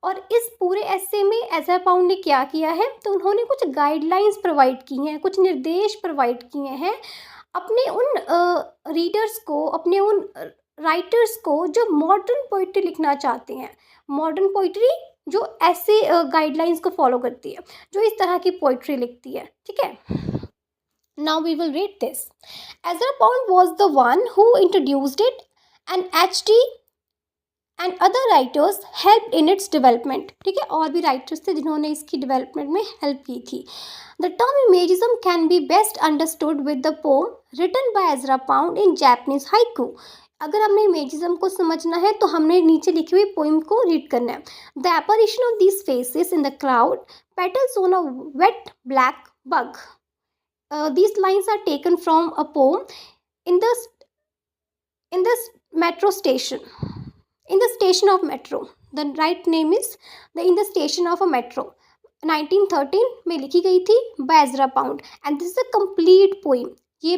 और इस पूरे एस्से में एज़रा पाउंड ने क्या किया है, तो उन्होंने कुछ गाइडलाइंस प्रोवाइड की हैं, कुछ निर्देश प्रोवाइड किए हैं अपने उन रीडर्स को, अपने उन राइटर्स को जो मॉडर्न पोइट्री लिखना चाहते हैं। मॉडर्न पोइट्री जो ऐसे गाइडलाइंस को फॉलो करती है, जो इस तरह की पोइट्री लिखती है, ठीक है। Now we will read this. Ezra Pound was the one who introduced it and HD and other writers help in its development, ठीक है। और भी राइटर्स थे जिन्होंने इसकी डेवलपमेंट में हेल्प की थी। The term imagism can be best understood with the poem written by Ezra Pound in Japanese haiku. अगर हमने इमेजिज्म को समझना है तो हमने नीचे लिखी हुई पोइम को रीड करना है। The apparition of these faces in the crowd, petals on a wet black bug. These lines are taken from a poem in the metro station. In the station of metro, the right name is in the station of a metro, 1913 में लिखी गई थी by Ezra Pound and this is a complete poem. ये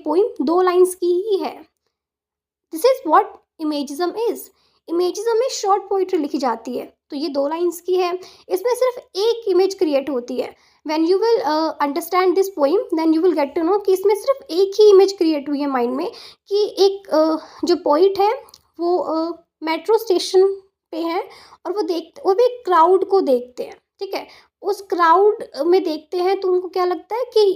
poem 2 lines की ही है। This is what imagism is. Imagism में short poetry लिखी जाती है, तो ये 2 लाइन्स की है। इसमें सिर्फ एक इमेज क्रिएट होती है। When you will understand this poem then you will get to know कि इसमें सिर्फ एक ही इमेज क्रिएट हुई है माइंड में, कि एक जो पोइट है वो मेट्रो स्टेशन पे हैं और वो भी एक क्राउड को देखते हैं, ठीक है। उस क्राउड में देखते हैं तो उनको क्या लगता है कि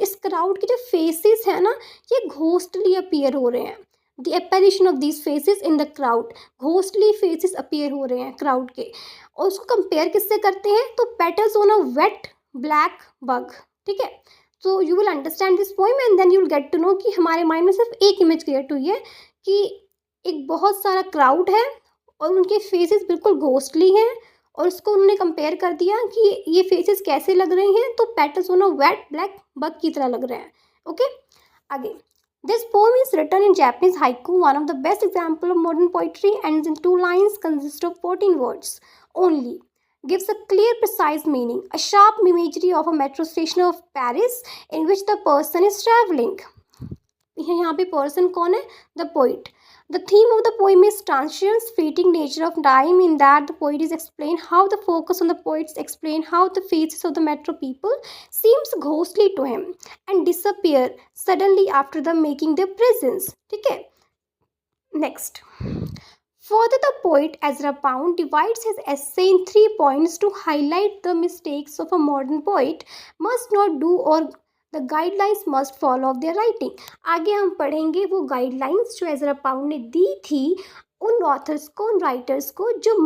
इस क्राउड के जो फेसेस हैं ना, ये घोस्टली अपीयर हो रहे हैं। The apparition of these faces in the crowd, ghostly faces appear हो रहे हैं क्राउड के। और उसको कंपेयर किससे करते हैं, तो petals on a wet black bug, ठीक है। तो you will understand this poem and then you will get to know कि हमारे माइंड में सिर्फ एक इमेज क्रिएट हुई है कि एक बहुत सारा क्राउड है और उनके फेसेस बिल्कुल घोस्टली हैं, और उसको उन्होंने कंपेयर कर दिया कि ये फेसेस कैसे लग रहे हैं, तो petals on a wet black bug की तरह लग रहे हैं। ओके, आगे। This poem is written in Japanese haiku, one of the best example of modern poetry, and in 2 lines consist of 14 words only. Gives a clear, precise meaning, a sharp imagery of a metro station of Paris in which the person is traveling. यहाँ पे person कौन है, the poet. The theme of the poem is transient, fleeting nature of time, in that the poet is explain how the focus on the poets explain how the faces of the metro people seems ghostly to him and disappear suddenly after the making their presence, ठीक है। Next. Further, the poet Ezra Pound divides his essay in 3 points to highlight the mistakes of a modern poet must not do or the guidelines must follow of their writing. आगे हम पढ़ेंगे वो guidelines जो Ezra pound ने दी थी उन authors को, उन राइटर्स को जो